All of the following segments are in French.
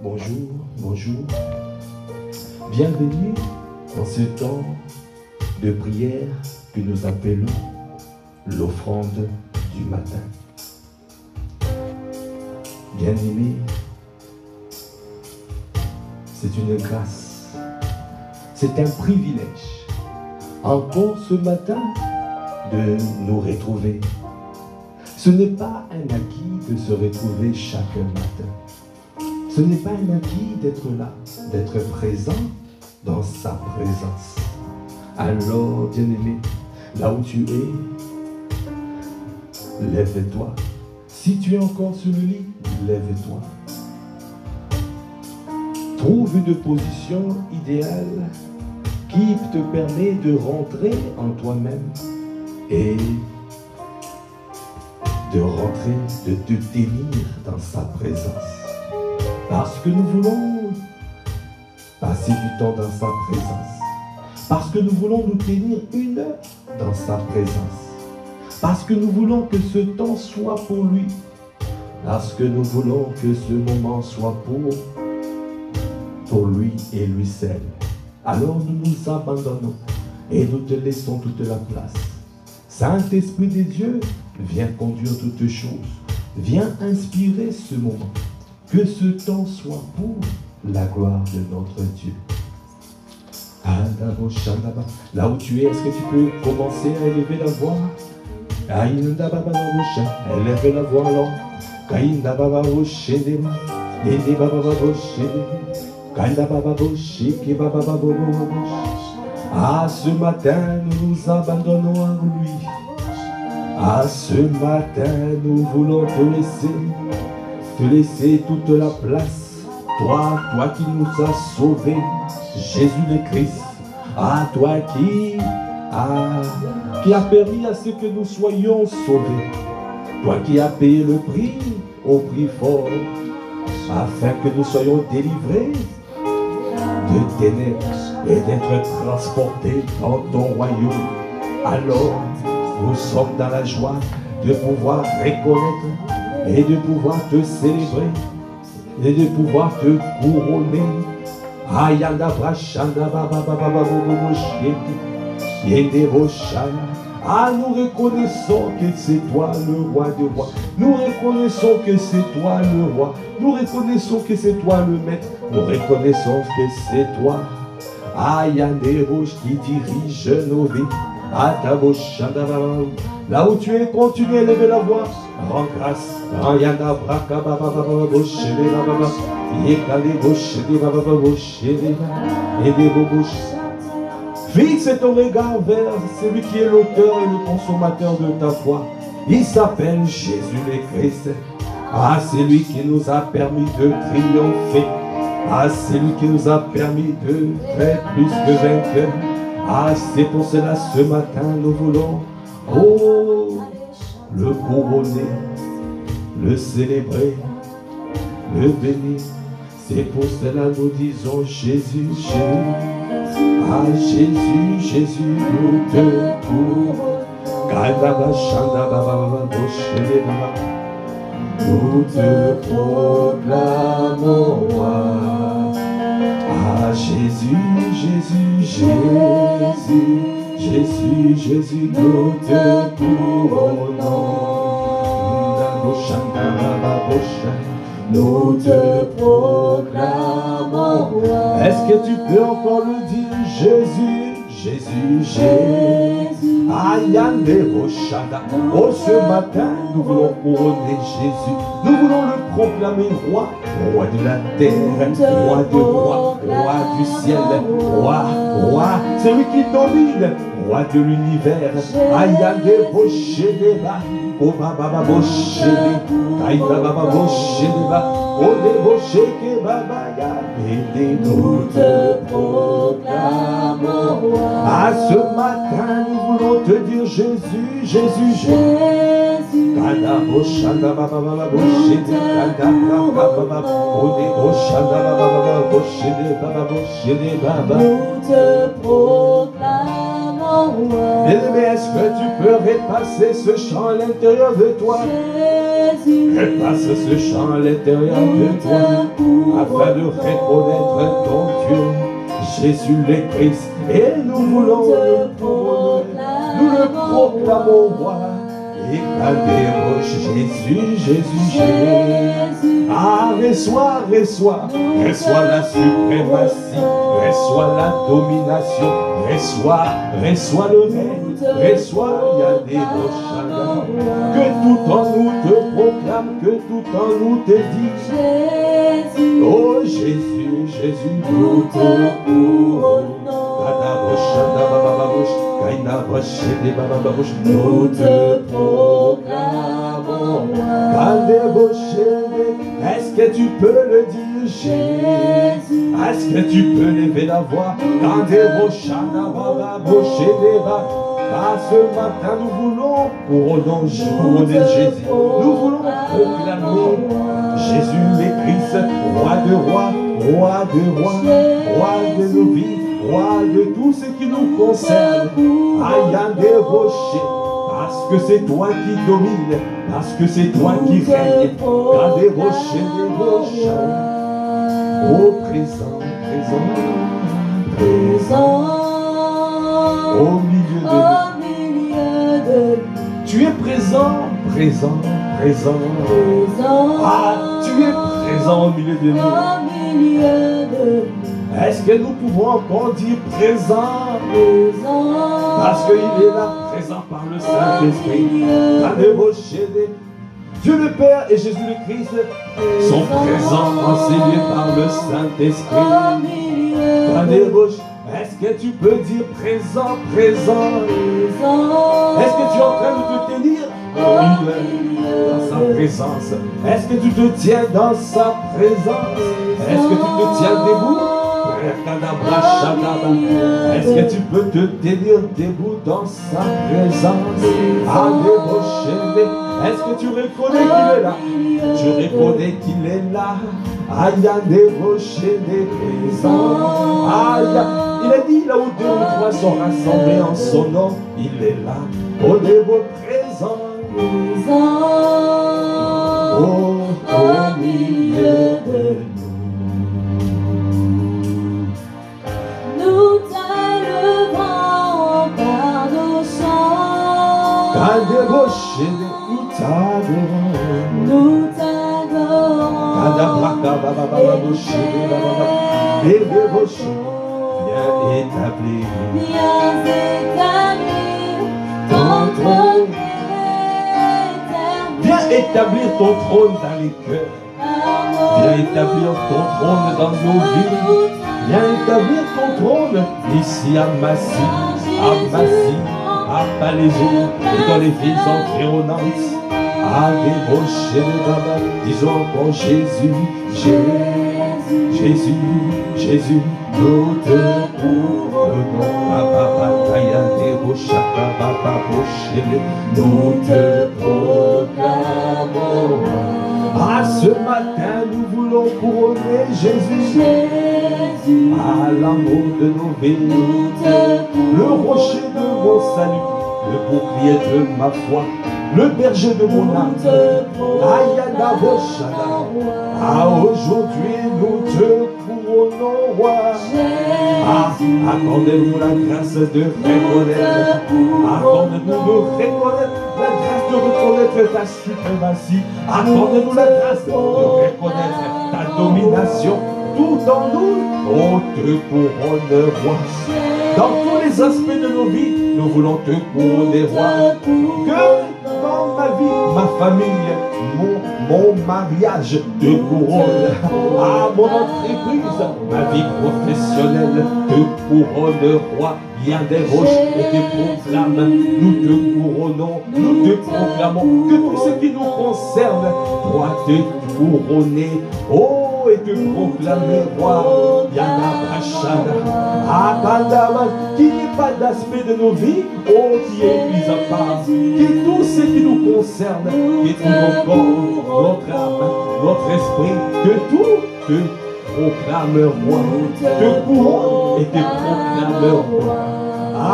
Bonjour, bonjour. Bienvenue dans ce temps de prière que nous appelons l'offrande du matin. Bien-aimés, c'est une grâce, c'est un privilège, encore ce matin, de nous retrouver. Ce n'est pas un acquis de se retrouver chaque matin. Ce n'est pas un acquis d'être là, d'être présent dans sa présence. Alors, bien-aimé, là où tu es, lève-toi. Si tu es encore sur le lit, lève-toi. Trouve une position idéale qui te permet de rentrer en toi-même et de rentrer, de te tenir dans sa présence. Parce que nous voulons passer du temps dans sa présence. Parce que nous voulons nous tenir une heure dans sa présence. Parce que nous voulons que ce temps soit pour lui. Parce que nous voulons que ce moment soit pour lui et lui seul. Alors nous nous abandonnons et nous te laissons toute la place. Saint-Esprit de Dieu, viens conduire toutes choses. Viens inspirer ce moment. Que ce temps soit pour la gloire de notre Dieu. Là où tu es, est-ce que tu peux commencer à élever la voix? Élève la voix alors. Ah, ce matin, nous nous abandonnons à lui. Ah, ce matin, nous voulons te laisser toute la place. Toi qui nous as sauvés, Jésus le Christ. Ah, toi qui a permis à ce que nous soyons sauvés. Toi qui as payé le prix au prix fort, afin que nous soyons délivrés de ténèbres et d'être transportés dans ton royaume. Alors, nous sommes dans la joie de pouvoir reconnaître et de pouvoir te célébrer et de pouvoir te couronner. Ah, nous reconnaissons que c'est toi le roi des rois. Nous reconnaissons que c'est toi le roi. Nous reconnaissons que c'est toi le maître. Nous reconnaissons que c'est toi. Ah, il y a des rouges qui dirigent nos vies. Ah, ta bouche, là où tu es, continue à élever la voix. Rends grâce. Fixe ton regard vers celui qui est l'auteur et le consommateur de ta foi. Il s'appelle Jésus le Christ. Ah, c'est lui qui nous a permis de triompher. Ah, c'est lui qui nous a permis de faire plus que vainqueur. Ah, c'est pour cela ce matin nous voulons, le couronner, le célébrer, le bénir. C'est pour cela nous disons Jésus, Jésus. Ah, Jésus, Jésus, nous te courons. Nous te proclamons roi. Ah, Jésus, Jésus, Jésus, Jésus, Jésus, nous te couronnons. Nous te proclamons roi. Est-ce que tu peux encore le dire? Jésus, Jésus, Jésus. Oh, ce matin, nous voulons couronner Jésus. Nous voulons le proclamer roi, roi de la terre, roi de roi, roi du ciel, roi, roi, celui qui domine, roi de l'univers. Nous te proclamons roi. À ce matin, nous voulons te dire Jésus, Jésus, Jésus. Nous te proclamons roi. Mais est-ce que tu peux repasser ce chant à l'intérieur de toi? Repasse ce chant à l'intérieur de toi, afin de reconnaître ton Dieu, Jésus le Christ. Et nous voulons nous le proclamons, roi. Et Jésus, Jésus, Jésus. Ah, reçois la suprématie, reçois la domination, reçois le règne, reçois Yadéroshana. Que tout en nous te proclame, que tout en nous te dit, Jésus. Oh Jésus, Jésus, nous te couronnons. Nous te proclamons. Est-ce que tu peux le dire, Jésus? Est-ce que tu peux lever la voix? Ce matin, nous voulons couronner Jésus. Nous voulons proclamer Jésus le Christ, roi de rois, roi de rois, roi de nos vies, roi de tout ce qui nous concerne. Aïe des rochers, parce que c'est toi qui domines, parce que c'est toi qui règnes. Quand des rochers, oh présent, au milieu de nous. Tu es présent. Ah, tu es présent au milieu de nous. Est-ce que nous pouvons encore dire présent? Parce qu'il est là, présent par le Saint-Esprit. Dieu le Père et Jésus le Christ sont présents, enseignés par le Saint-Esprit. Est-ce que tu peux dire présent? Est-ce que tu es en train de te tenir dans sa présence? Est-ce que tu te tiens dans sa présence? Est-ce que tu te tiens debout? Est-ce que tu peux te tenir debout dans sa présence? Est-ce que tu reconnais qu'il est là? Tu reconnais qu'il est là. Aïe, des rochers, des présents. Aïe, il a dit là où deux ou trois sont rassemblés en son nom, il est là. Au niveau présent. Au milieu de nous t'élevons par nos chants. Nous t'adorons. Nous t'adorons. Viens établir ton trône. Viens établir ton trône dans les cœurs. Viens établir ton trône dans nos vies. Viens établir ton trône ici à Massy, à Palaiseau et dans les villes environnantes. À débaucher les babas, disons encore Jésus, Jésus, nous te couronnons. Nous te proclamons. Ah, ce matin, nous voulons couronner Jésus. À l'amour de nos vies, le rocher de mon salut, le bouclier de ma foi, le berger de mon âme. Ayana Boshana. Ah, aujourd'hui nous te couronnons, roi. Ah, accordez-nous la grâce de reconnaître. Accordez-nous la grâce de reconnaître ta suprématie. Accordez-nous la grâce de reconnaître ta domination. Tout en nous, on te couronne, roi. Dans tous les aspects de nos vies, nous voulons te couronner, roi. Que dans ma vie, ma famille, mon mariage te couronne. À mon entreprise, ma vie professionnelle te couronne, roi. Il y a des roches et te proclament. Nous te couronnons, nous te proclamons. Que tout ce qui nous concerne doit te couronner. Oh, et te proclamer, roi. Yana Bachana. Abandama, qu'il n'y ait pas d'aspect de nos vies, oh, qui est mis à part. Que tout ce qui nous concerne, que tout notre corps, notre âme, notre esprit, que tout te proclame, roi. Te couronne et te proclame, roi.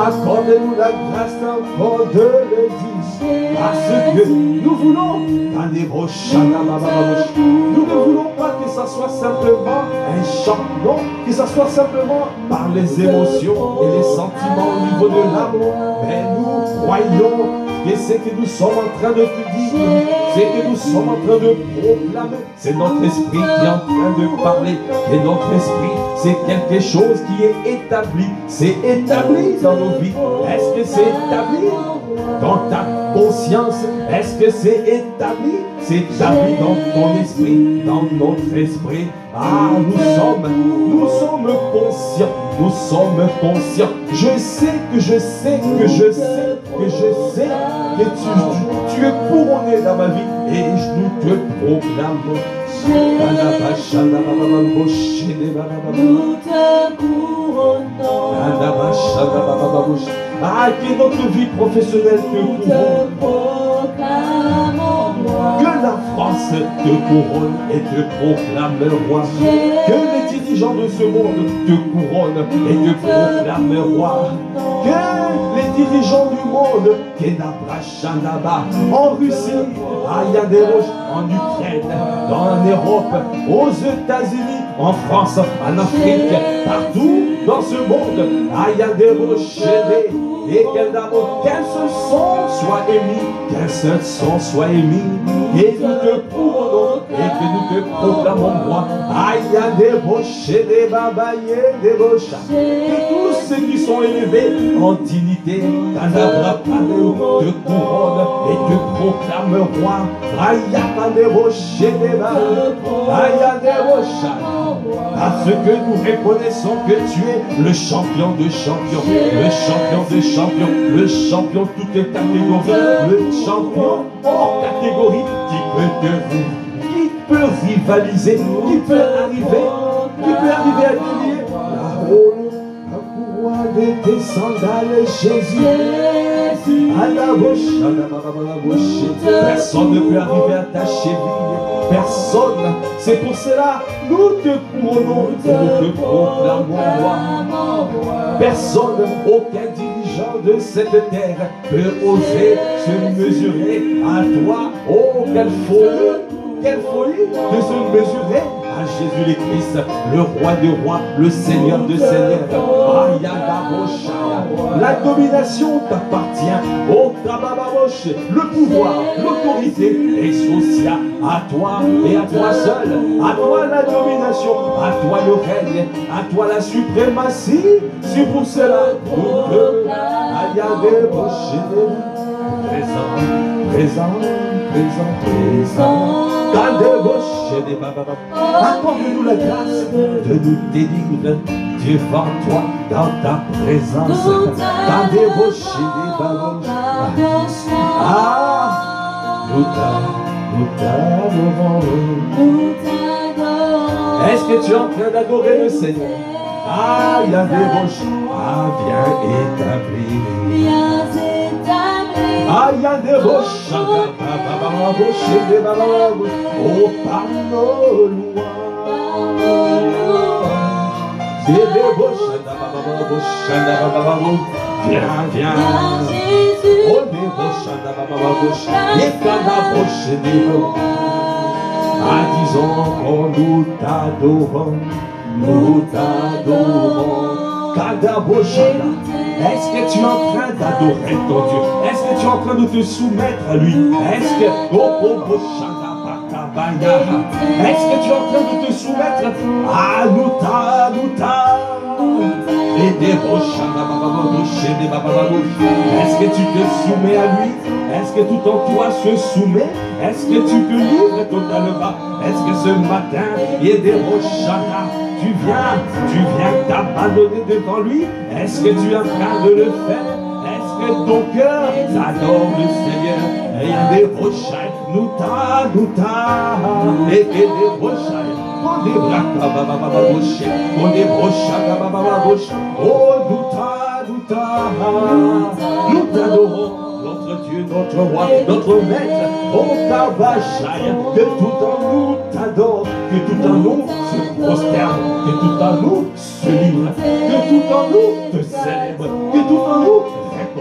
Accordez-nous la grâce encore de le dire. Parce que nous voulons, nous ne voulons pas que ça soit simplement un chant, non, que ça soit simplement par les émotions et les sentiments au niveau de l'âme, mais nous croyons que ce que nous sommes en train de te dire, ce que nous sommes en train de proclamer, c'est notre esprit qui est en train de parler, et notre esprit, c'est quelque chose qui est établi, c'est établi dans nos vies. Est-ce que c'est établi dans ta conscience? Est-ce que c'est établi? C'est établi dans ton esprit, dans notre esprit. Ah, nous sommes conscients, nous sommes conscients. Je sais que tu es couronné dans ma vie et nous te proclamons. Nous te couronnons. Ah, que notre vie professionnelle te couronne. Que la France te couronne et te proclame roi. Que les dirigeants de ce monde te couronnent et te proclament roi. Que les dirigeants du monde, en Russie, à Yaderoch, en Ukraine, en Europe, aux États-Unis, en France, en Afrique, partout dans ce monde, à Yaderoch, et qu'un seul son soit émis, qu'un seul son soit émis, et nous te couronnons, et que nous te proclamons roi. Aïe, des bochés, des babayés, des bochas, que tous ceux qui sont élevés en dignité, te couronnent et te proclament roi. Aïe, des bochés, des babayés, aïe, des bochas. Parce que nous reconnaissons que tu es le champion de champions, le champion de champions, le champion de toutes les catégories, le champion hors catégorie qui peut rivaliser, qui peut arriver à délier la courroie de tes sandales, Jésus. À la bouche, personne ne peut arriver à ta cheville. Personne. C'est pour cela nous te couronnons et nous te proclamons roi. Personne, aucun dirigeant de cette terre peut oser se mesurer à toi. Oh, quelle folie de se mesurer à Jésus le Christ, le roi des rois, le Seigneur de seigneurs. La domination t'appartient. Oh, le pouvoir, l'autorité est sociale à toi et à toi seul. À toi la domination, à toi le règne, à toi la suprématie. C'est pour cela nous te présent. Accorde-nous la grâce de nous délivrer devant toi dans ta présence. Nous t'adorons. Est-ce que tu es en train d'adorer le Seigneur? Ah, il y a des roches. Ah, viens établir. Ah, il y a des roches. Oh, par nos lois. C'est des roches. Viens. Oh, des roches. Et quand la roche des roches. Ah, disons que nous t'adorons. Est-ce que tu es en train d'adorer ton Dieu? Est-ce que tu es en train de te soumettre à lui? Est-ce que tu es en train de te soumettre à Est-ce que tu te soumets à lui? Est-ce que tout en toi se soumet? Est-ce que tu te livres totalement? Est-ce que ce matin, tu viens t'abandonner devant lui? Est-ce que tu es en train de le faire? Est-ce que ton cœur t'adore le Seigneur? Et il y a des rochailles, nous et des rochailles. Nous t'adorons, notre Dieu, notre roi, notre maître. Oh Tabachaï, que tout en nous t'adore, que tout en nous se prosterne, que tout en nous se livre, que tout en nous te célèbre, que tout en nous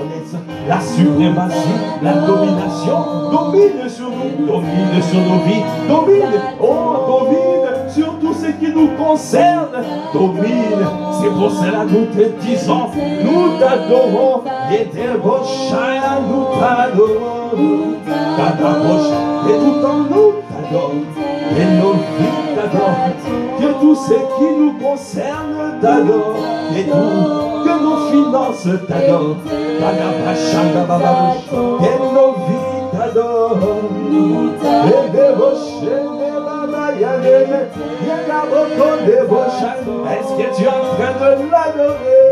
reconnaisse la suprématie, la domination. Domine sur nous, domine sur nos vies, domine, oh, domine sur tout ce qui nous concerne. Domine, c'est pour cela que nous te disons, nous t'adorons, et nous t'adorons, et tout en nous t'adorons, et nos vies t'adorent, que tout ce qui nous concerne t'adore, et tout, que nos finances t'adorent, que nos vies t'adorent, et des rochers, est-ce que tu es en train de l'adorer?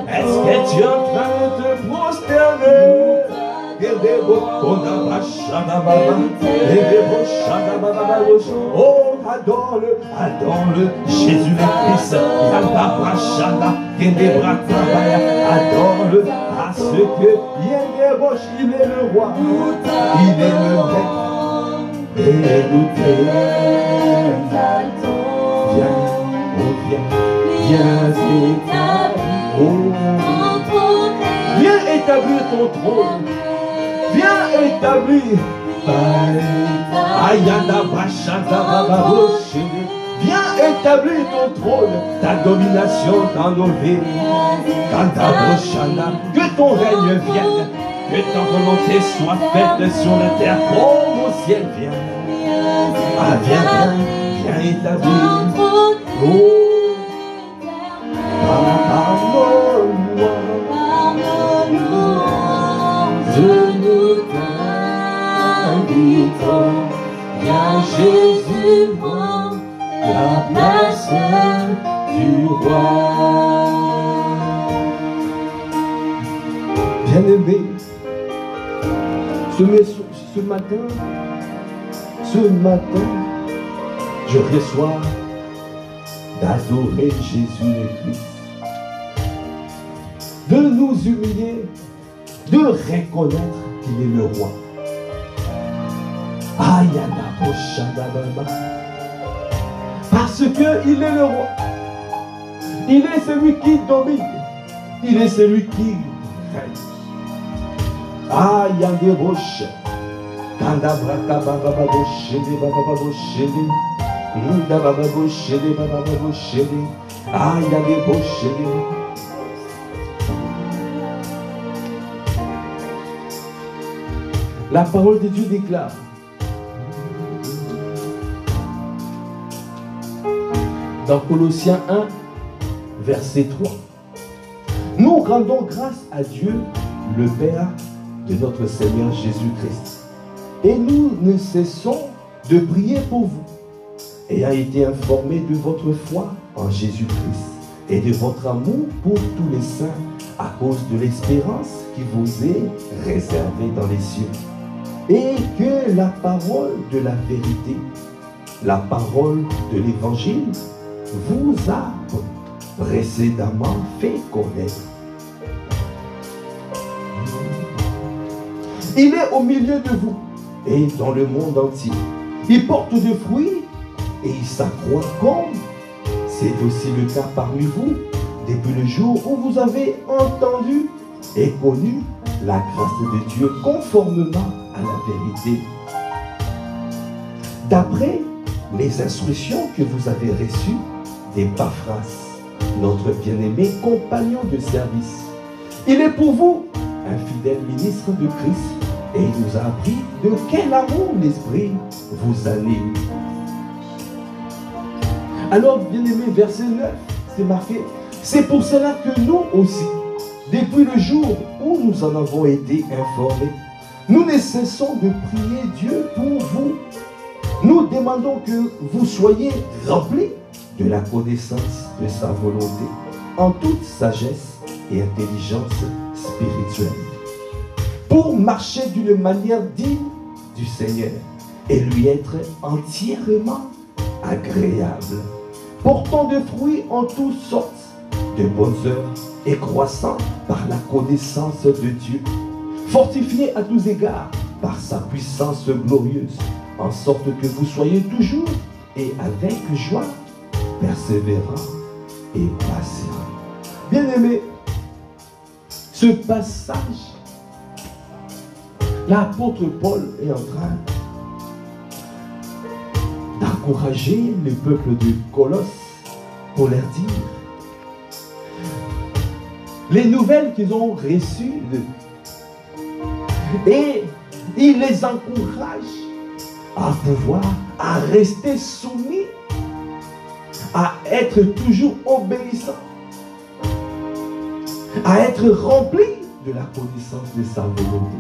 Est-ce que tu es en train de te prosterner? Oh, adore-le, Jésus le Christ. Adore-le, parce que il est le roi, il est le maître, et nous t'exaltons. Viens établir ton trône. Viens établir. Viens établir ton trône, ta domination dans nos vies. Que ton règne vienne, que ta volonté soit faite sur la terre comme au ciel. Viens. Viens établir. Viens Jésus, prends la place du roi. Bien-aimé, ce matin, je reçois d'adorer Jésus le Christ, de nous humilier, de reconnaître qu'il est le roi. Parce qu'il est le roi. Il est celui qui domine. Il est celui qui règne. La parole de Dieu déclare dans Colossiens 1, verset 3. Nous rendons grâce à Dieu, le Père de notre Seigneur Jésus-Christ. Et nous ne cessons de prier pour vous, ayant été informés de votre foi en Jésus-Christ et de votre amour pour tous les saints à cause de l'espérance qui vous est réservée dans les cieux. Et que la parole de la vérité, la parole de l'évangile, vous a précédemment fait connaître. Il est au milieu de vous et dans le monde entier. Il porte des fruits et il s'accroît comme c'est aussi le cas parmi vous depuis le jour où vous avez entendu et connu la grâce de Dieu conformément à la vérité. D'après les instructions que vous avez reçues d'Épaphras, notre bien-aimé compagnon de service. Il est pour vous un fidèle ministre de Christ et il nous a appris de quel amour l'Esprit vous anime. Alors, bien-aimé, verset 9, c'est marqué, c'est pour cela que nous aussi, depuis le jour où nous en avons été informés, nous ne cessons de prier Dieu pour vous. Nous demandons que vous soyez remplis de la connaissance de sa volonté, en toute sagesse et intelligence spirituelle, pour marcher d'une manière digne du Seigneur et lui être entièrement agréable, portant des fruits en toutes sortes de bonnes œuvres et croissant par la connaissance de Dieu, fortifié à tous égards par sa puissance glorieuse, en sorte que vous soyez toujours et avec joie persévérants et patient. Bien-aimé, ce passage, l'apôtre Paul est en train d'encourager le peuple de Colosse pour leur dire les nouvelles qu'ils ont reçues. Et il les encourage à pouvoir, à rester soumis, à être toujours obéissant, à être rempli de la connaissance de sa volonté.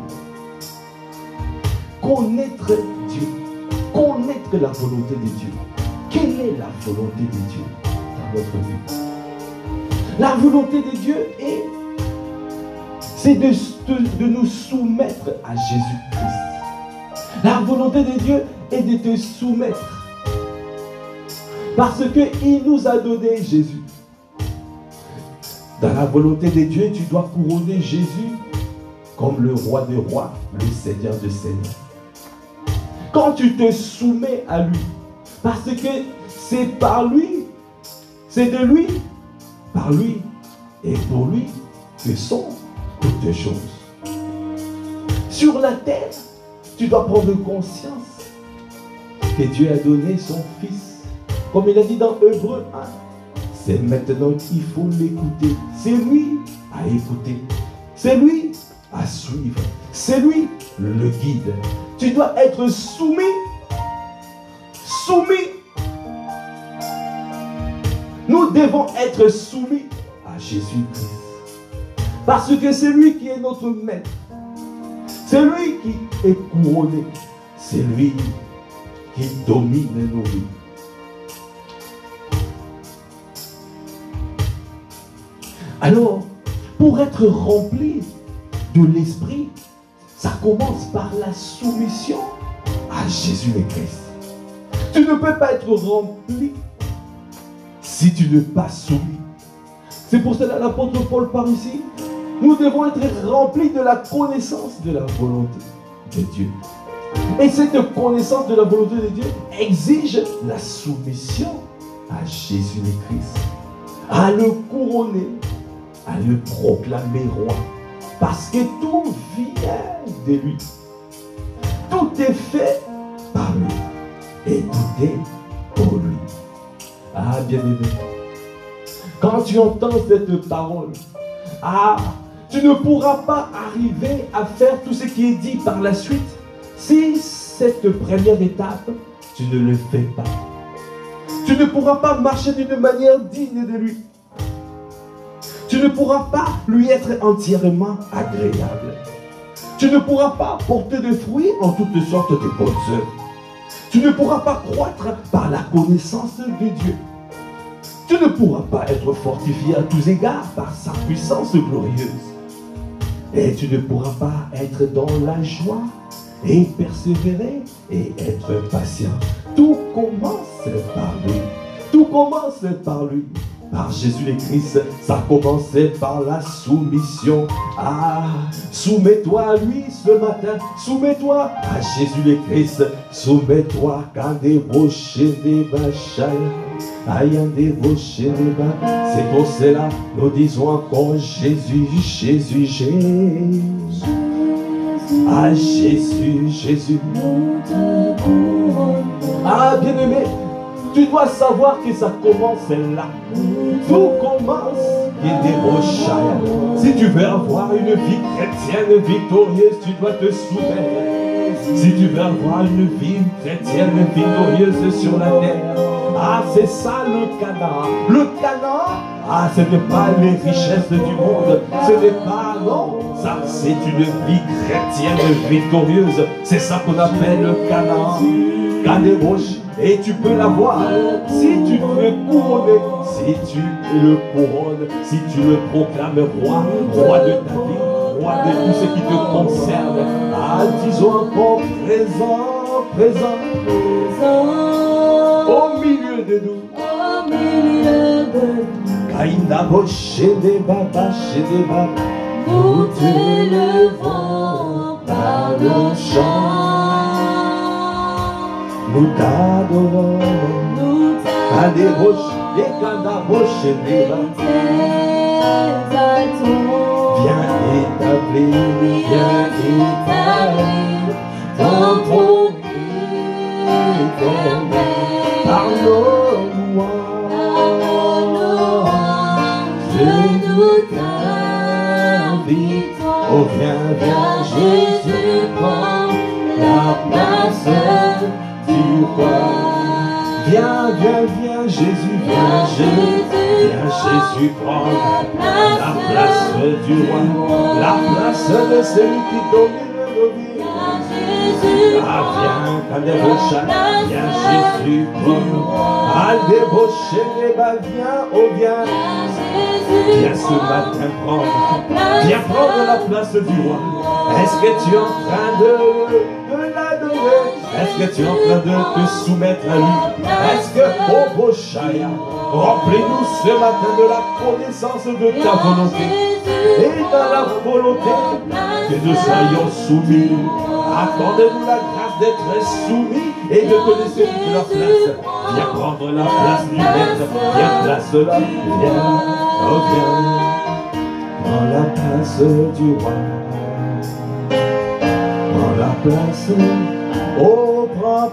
Connaître Dieu, connaître la volonté de Dieu. Quelle est la volonté de Dieu dans notre vie? La volonté de Dieu c'est de nous soumettre à Jésus-Christ. La volonté de Dieu est de te soumettre. Parce qu'il nous a donné Jésus. Dans la volonté de Dieu, tu dois couronner Jésus comme le roi des rois, le Seigneur des seigneurs. Quand tu te soumets à lui, parce que c'est par lui, c'est de lui, par lui et pour lui que sont toutes choses. Sur la terre, tu dois prendre conscience que Dieu a donné son Fils. Comme il a dit dans Hébreux 1, c'est maintenant qu'il faut l'écouter. C'est lui à écouter. C'est lui à suivre. C'est lui le guide. Tu dois être soumis. Soumis. Nous devons être soumis à Jésus-Christ. Parce que c'est lui qui est notre maître. C'est lui qui est couronné. C'est lui qui domine nos vies. Alors, pour être rempli de l'Esprit, ça commence par la soumission à Jésus le Christ. Tu ne peux pas être rempli si tu n'es pas soumis. C'est pour cela que l'apôtre Paul parle ici. Nous devons être remplis de la connaissance de la volonté de Dieu. Et cette connaissance de la volonté de Dieu exige la soumission à Jésus le Christ. À le couronner, à le proclamer roi. Parce que tout vient de lui. Tout est fait par lui. Et tout est pour lui. Ah, bien-aimé. Quand tu entends cette parole, tu ne pourras pas arriver à faire tout ce qui est dit par la suite si cette première étape, tu ne le fais pas. Tu ne pourras pas marcher d'une manière digne de lui. Tu ne pourras pas lui être entièrement agréable. Tu ne pourras pas porter de fruits en toutes sortes de bonnes œuvres. Tu ne pourras pas croître par la connaissance de Dieu. Tu ne pourras pas être fortifié à tous égards par sa puissance glorieuse. Et tu ne pourras pas être dans la joie et persévérer et être patient. Tout commence par lui. Tout commence par lui. Par Jésus le Christ, ça commençait par la soumission. Soumets-toi à lui ce matin. Soumets-toi à Jésus le Christ. Soumets-toi quand des rochers des bachayas. C'est pour cela nous disons encore Jésus, Jésus, Jésus. Ah Jésus, Jésus. Ah bien-aimé, tu dois savoir que ça commence là. Tout commence des rochers. Si tu veux avoir une vie chrétienne victorieuse, tu dois te soumettre. Si tu veux avoir une vie chrétienne victorieuse sur la terre, c'est ça le Canaan. Le Canaan, ce n'est pas les richesses du monde. Ce n'est pas, non. Ça, c'est une vie chrétienne victorieuse. C'est ça qu'on appelle le Canaan. Kadéroche. Et tu peux l'avoir si tu le couronnes, si tu le couronnes, si tu le proclames roi, roi de ta vie, roi de tout ce qui te concerne. Disons encore présent, présent, au milieu de nous. Kaïna boche des babas, nous t'élevons par le chant. Nous t'adorons, Allez, roche, les canards, roche, les bas. Viens établir ton trône éternel par nos louanges. Nous t'invitons. Oh, viens, viens, Jésus, prends la place du roi. Viens, viens, viens, Jésus, viens, Jésus. Viens, Jésus, prends la place du roi, la place de celui qui domine nos vies. Ah, viens, viens, Jésus, prends. Ah, débaucher les bas, viens, oh, viens. Viens ce matin prendre. Viens prendre la place du roi. Est-ce que tu es en train de l'adorer? Est-ce que tu es en train de te soumettre à lui? Est-ce que, oh Boshaya, remplis-nous ce matin de la connaissance de ta volonté et dans la volonté que nous soyons soumis. Accorde-nous la grâce d'être soumis et de te laisser toute la place. Viens prendre la place du maître. Viens place-la. Viens, oh viens. Prends la place du roi. Prends la place. Oh, prends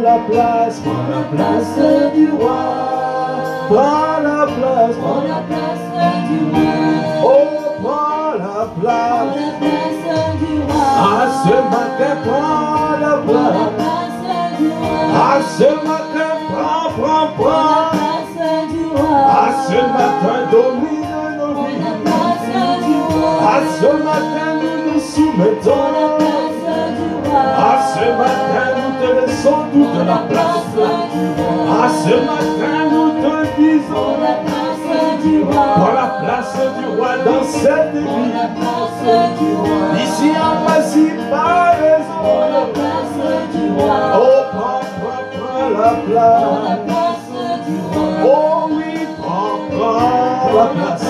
la place. Prends la place du roi. Prends la place. Prends la place du roi. Oh, prends la place. Ah, ce matin, prends la place. Ah, ce matin, prends. Ah, ce matin, domine nos vies. Ah, ce matin, nous nous soumettons. Ah, ce matin, nous te laissons toute la place. Ah, ce matin, nous te disons. Prends la place du roi dans cette église. Ici en Massy, par raison. Oh, prends la place. Oh oui, prends la place.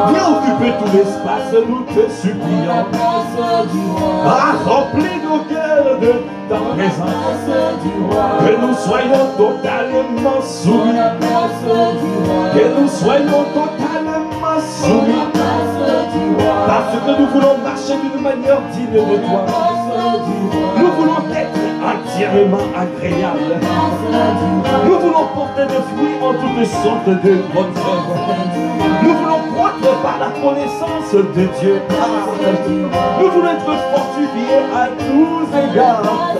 Viens occuper tout l'espace, nous te supplions. Ah, remplis nos cœurs de ta présence. Que nous soyons totalement soumis. Que nous soyons totalement soumis. Parce que nous voulons marcher d'une manière digne de toi. Nous voulons être entièrement agréables. Nous voulons porter des fruits en toutes sortes de bonnes œuvres. Nous voulons croître par la connaissance de Dieu. Nous voulons être fortifiés à tous égards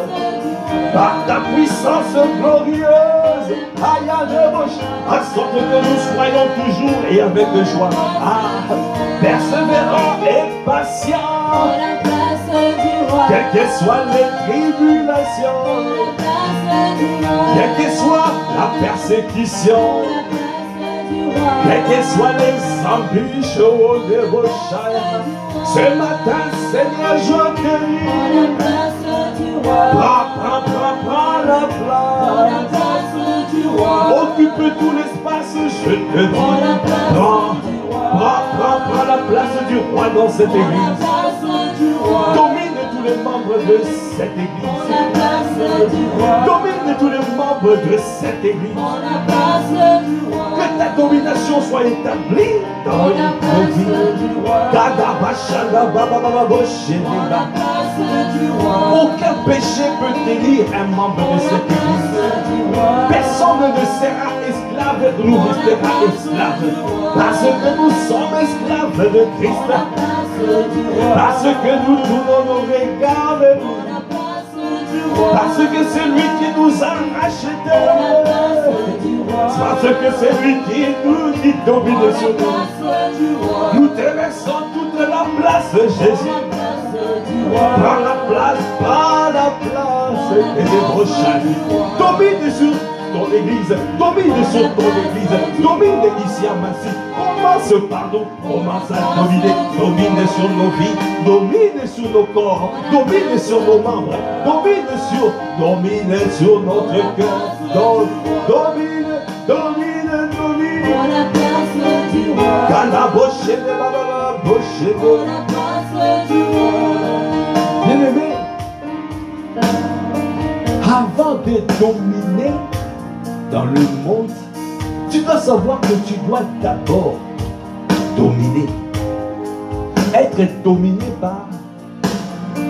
par ta puissance glorieuse. Aïe, en sorte que nous soyons toujours et avec joie. Persévérants et patients. Quelles que soient les tribulations, quelle que soit la persécution, quelles que soient les embûches au débauchage, ce matin, Seigneur, je te dis, prends la place. Occupe tout l'espace, je te dis, prends la place du roi dans cette église. Domine tous les membres de cette église. Domine tous les membres de cette église. Que ta domination soit établie dans nos vies. Aucun péché peut tenir un membre de cette église. Personne ne sera esclave, nous restera esclave. Parce que nous sommes esclaves de Christ. Parce que nous tournons nos regards vers nous. Parce que c'est lui qui nous a rachetés. Parce que c'est lui qui domine sur nous. Nous te laissons toute la place, Jésus. Prends la place. Et les prochains. Domine sur ton église. Domine sur ton église. Domine ici à Massy. Commence par nous. Commence à dominer. Domine sur nos vies. Domine sur nos corps. Domine sur nos membres. Domine sur notre cœur. Domine. Bien-aimé, avant de dominer, dans le monde, tu dois savoir que tu dois d'abord dominer. Être dominé par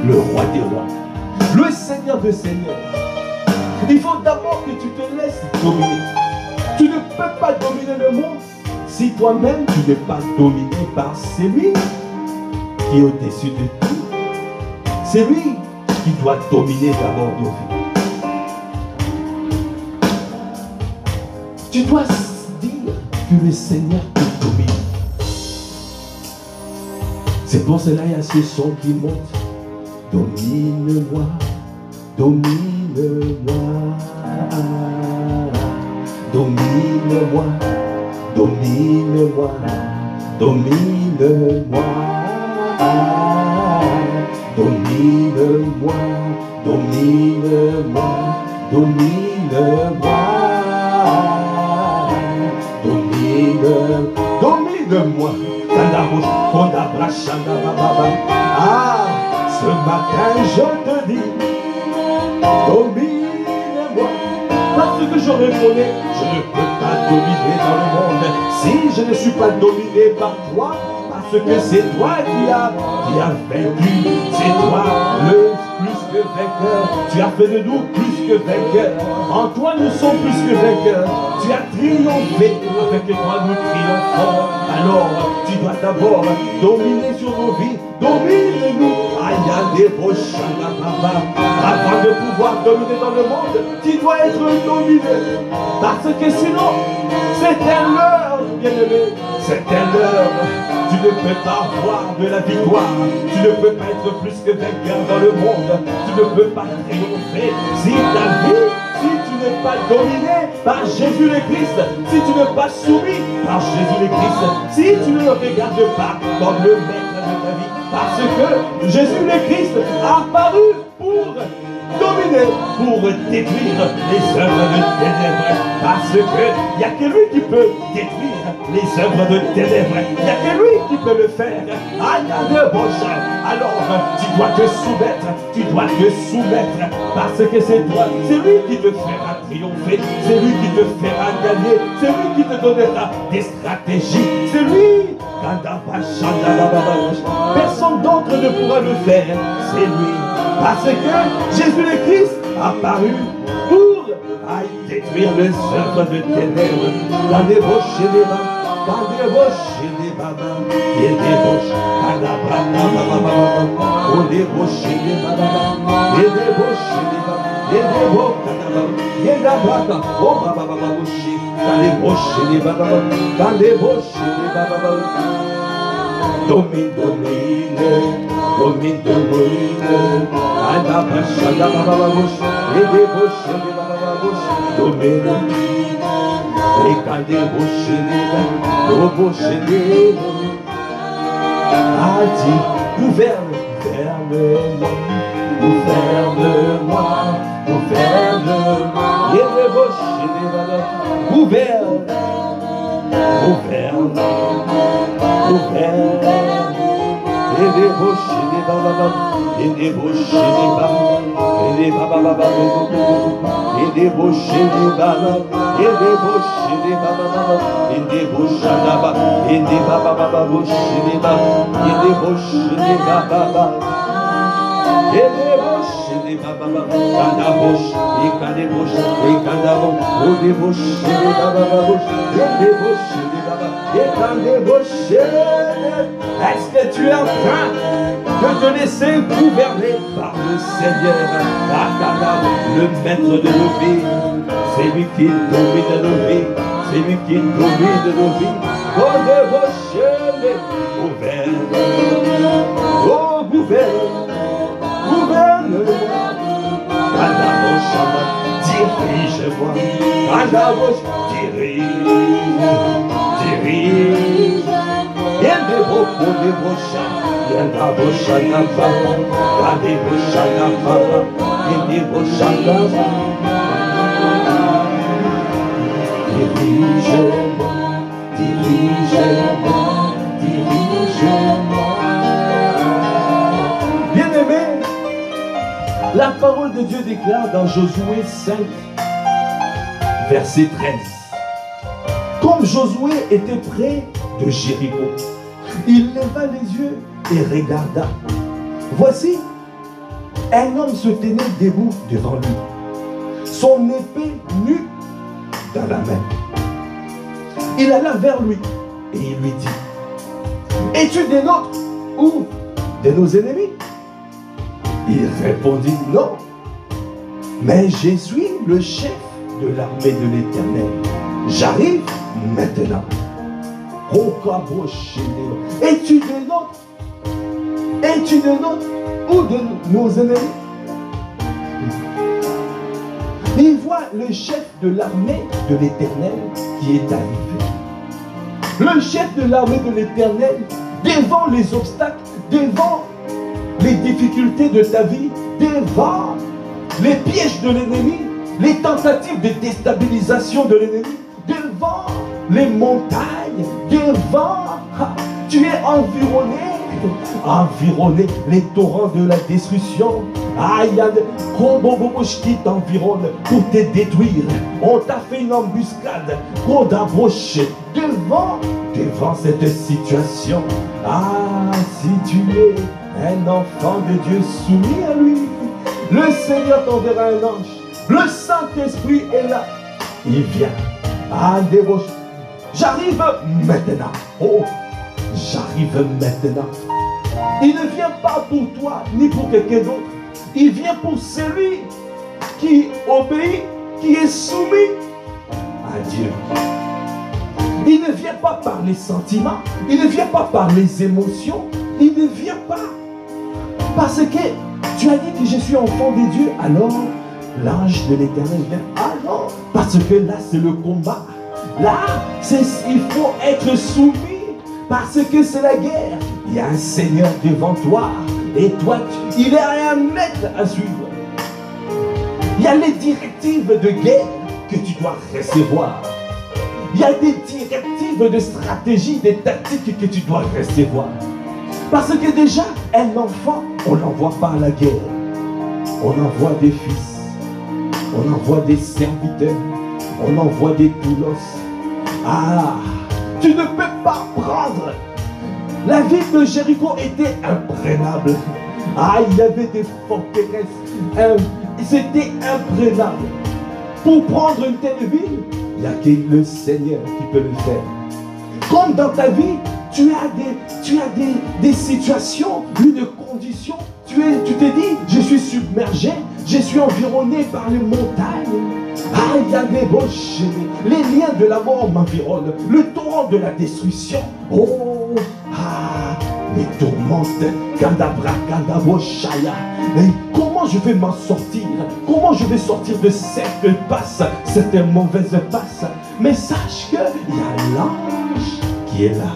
le roi des rois, le Seigneur des seigneurs. Il faut d'abord que tu te laisses dominer. Tu ne peux pas dominer le monde si toi-même tu n'es pas dominé par celui qui est au-dessus de tout. C'est lui qui doit dominer d'abord nos vies. Tu dois dire que le Seigneur te domine. C'est pour cela qu'il y a ce son qui monte. Domine-moi, domine-moi, domine-moi, domine-moi, domine-moi, domine-moi, domine-moi, domine-moi, domine-moi. Ah, ce matin je te dis, domine-moi. Parce que je reconnais, je ne peux pas dominer dans le monde si je ne suis pas dominé par toi. Parce que c'est toi qui as vaincu. C'est toi le plus que vainqueur. Tu as fait de nous plus que vainqueurs. En toi nous sommes plus que vainqueurs. Tu as triomphé, avec toi nous triomphons. Alors tu dois d'abord dominer sur nos vies. Domine-nous. Avant de pouvoir dominer dans le monde, tu dois être dominé. Parce que sinon, c'est un leurre, bien-aimé. C'est un leurre. Tu ne peux pas avoir de la victoire. Tu ne peux pas être plus que vainqueur dans le monde. Tu ne peux pas triompher si ta vie, si tu n'es pas dominé par Jésus le Christ, si tu n'es pas soumis par Jésus le Christ, si tu ne le regardes pas comme le maître de ta vie. Parce que Jésus le Christ a apparu pour dominer, pour détruire les œuvres de ténèbres. Parce qu'il n'y a que lui qui peut détruire les œuvres de ténèbres. Il n'y a que lui qui peut le faire. Alors tu dois te soumettre, tu dois te soumettre. Parce que c'est toi, c'est lui qui te fera triompher, c'est lui qui te fera gagner, c'est lui qui te donnera des stratégies, c'est lui. Personne d'autre ne pourra le faire, c'est lui. Parce que Jésus le Christ a apparu pour détruire les œuvres de ténèbres. Dans les roches et les mains, dans les roches et les babas, et les roches, oh les roches et les babas, et les roches et les babas, et les roches, et la bata, oh baba rocher, dans les roches et les babas, dans les roches et les babas. Domine, domine, domine, domine. Adabashada bababush, ede bush, ede bababush, domine. Ekade bush, ede, bush, ede. Adi, gouverne, gouverne-moi, gouverne-moi, gouverne-moi. Ede bush, ede bababush, gouverne, gouverne, gouverne. Et des bouches, et des bababab, et des bouches, et des bababab, et des bababab, et des bouches, et des bababab, et des bouches, et des bababab, et des bouches, et des bababab, bouches, et des bababab, et des bouches, et des bababab, et des bouches, et des bababab, cada bouche, et cada bouche, et cada bouche, ou des bouches, et des bababab, et des bouches, et des bababab, et cada bouche. Est-ce que tu es en train de te laisser gouverner par le Seigneur, le maître de nos vies? C'est lui qui domine nos vies, c'est lui qui domine nos vies. Oh, de vos chemins, gouverne, oh, gouverne, gouverne-moi. Kadabosha, dirige-moi. Kadabosha, dirige. Yende boko de bosha, yenda bosha na baba, yende bosha na baba, yende bosha na baba. Dirige-moi, dirige-moi, dirige-moi. Bien-aimé, la parole de Dieu déclare dans Josué 5, verset 13. Comme Josué était près de Jéricho, il leva les yeux et regarda. Voici, un homme se tenait debout devant lui, son épée nue dans la main. Il alla vers lui et il lui dit: es-tu des nôtres ou de nos ennemis? Il répondit: non, mais je suis le chef de l'armée de l'Éternel. J'arrive maintenant. Es-tu des nôtres? Es-tu des nôtres ou de nos ennemis? Il voit le chef de l'armée de l'Éternel qui est arrivé. Le chef de l'armée de l'Éternel, devant les obstacles, devant les difficultés de ta vie, devant les pièges de l'ennemi, les tentatives de déstabilisation de l'ennemi, devant les montagnes, devant, tu es environné, les torrents de la destruction. Il y a des Kobobobos qui t'environnent pour te détruire. On t'a fait une embuscade. Kodaboshe, devant cette situation. Si tu es un enfant de Dieu soumis à lui, le Seigneur t'enverra un ange. Le Saint-Esprit est là. Il vient. J'arrive maintenant. Oh, j'arrive maintenant. Il ne vient pas pour toi, ni pour quelqu'un d'autre. Il vient pour celui qui obéit, qui est soumis à Dieu. Il ne vient pas par les sentiments. Il ne vient pas par les émotions. Il ne vient pas parce que tu as dit que je suis enfant de Dieu. Alors, l'ange de l'Éternel vient. Alors, parce que là, c'est le combat. Là, il faut être soumis parce que c'est la guerre. Il y a un Seigneur devant toi et toi, il y a un maître à suivre. Il y a les directives de guerre que tu dois recevoir. Il y a des directives de stratégie, des tactiques que tu dois recevoir. Parce que déjà, un enfant, on l'envoie pas à la guerre. On envoie des fils, on envoie des serviteurs, on envoie des doulos. Tu ne peux pas prendre. La ville de Jéricho était imprenable. Il y avait des forteresses. C'était imprenable. Pour prendre une telle ville, il n'y a que le Seigneur qui peut le faire. Comme dans ta vie, tu as des situations, une condition. Tu te dis, je suis submergé, je suis environné par les montagnes. Il y a des roches, les liens de la mort m'environnent, le torrent de la destruction. Les tourmentes, Kadabra, Kadaboshaya. Comment je vais m'en sortir? Comment je vais sortir de cette passe, cette mauvaise passe? Mais sache qu'il y a l'ange qui est là,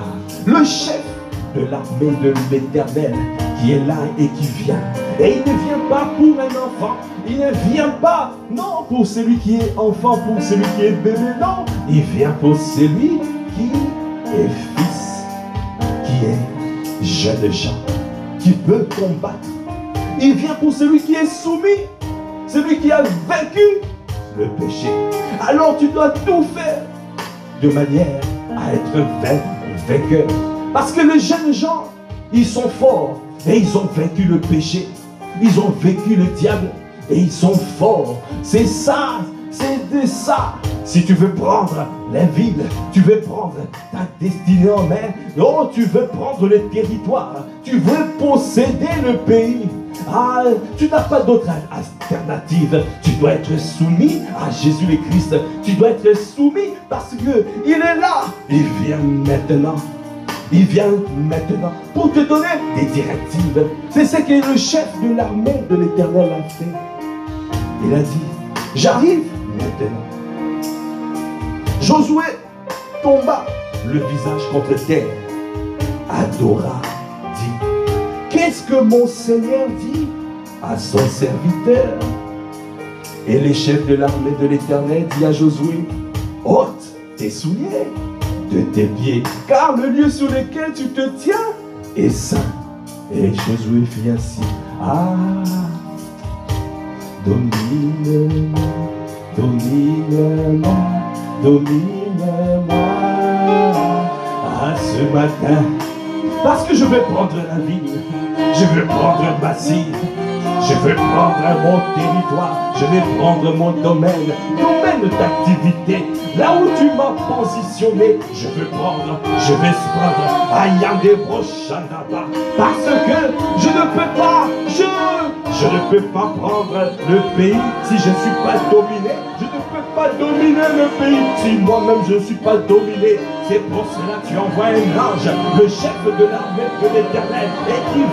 le chef de l'armée de l'Éternel qui est là et qui vient. Et il ne vient pas pour un enfant, il ne vient pas, non, pour celui qui est enfant, pour celui qui est bébé, non. Il vient pour celui qui est fils, qui est jeune gens, qui peut combattre. Il vient pour celui qui est soumis, celui qui a vaincu le péché. Alors tu dois tout faire de manière à être vainqueur. Parce que les jeunes gens, ils sont forts et ils ont vaincu le péché. Ils ont vaincu le diable et ils sont forts. C'est ça, c'est de ça. Si tu veux prendre la ville, tu veux prendre ta destinée en main, non, tu veux prendre le territoire, tu veux posséder le pays. Tu n'as pas d'autre alternative. Tu dois être soumis à Jésus le Christ. Tu dois être soumis parce qu'il est là. Il vient maintenant. Il vient maintenant pour te donner des directives. C'est ce que le chef de l'armée de l'Éternel a fait. Il a dit, j'arrive maintenant. Josué tomba le visage contre terre, adora, dit, qu'est-ce que mon Seigneur dit à son serviteur? Et le chef de l'armée de l'Éternel dit à Josué, ôte tes souliers de tes pieds, car le lieu sur lequel tu te tiens est saint. Et Josué fit ainsi. Domine, domine-moi, domine-moi. Ce matin, parce que je vais prendre la ville, je vais prendre ma cible, je vais prendre mon territoire, je vais prendre mon domaine d'activité, là où tu m'as positionné, je vais prendre, je vais prendre Ayande Brochandaba, parce que je ne peux pas, je ne peux pas prendre le pays si je ne suis pas dominé. Je ne peux pas dominer le pays si moi-même je ne suis pas dominé. C'est pour cela que tu envoies un ange, le chef de l'armée de l'Éternel, et qui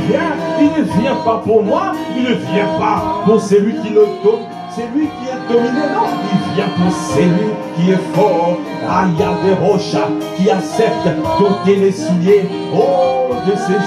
vient, il ne vient pas pour moi, il ne vient pas pour celui qui le domine. C'est lui qui est dominé, non, il vient pour celui qui est fort. Ayande Rocha, qui accepte d'ôter les souliers, oh, de ses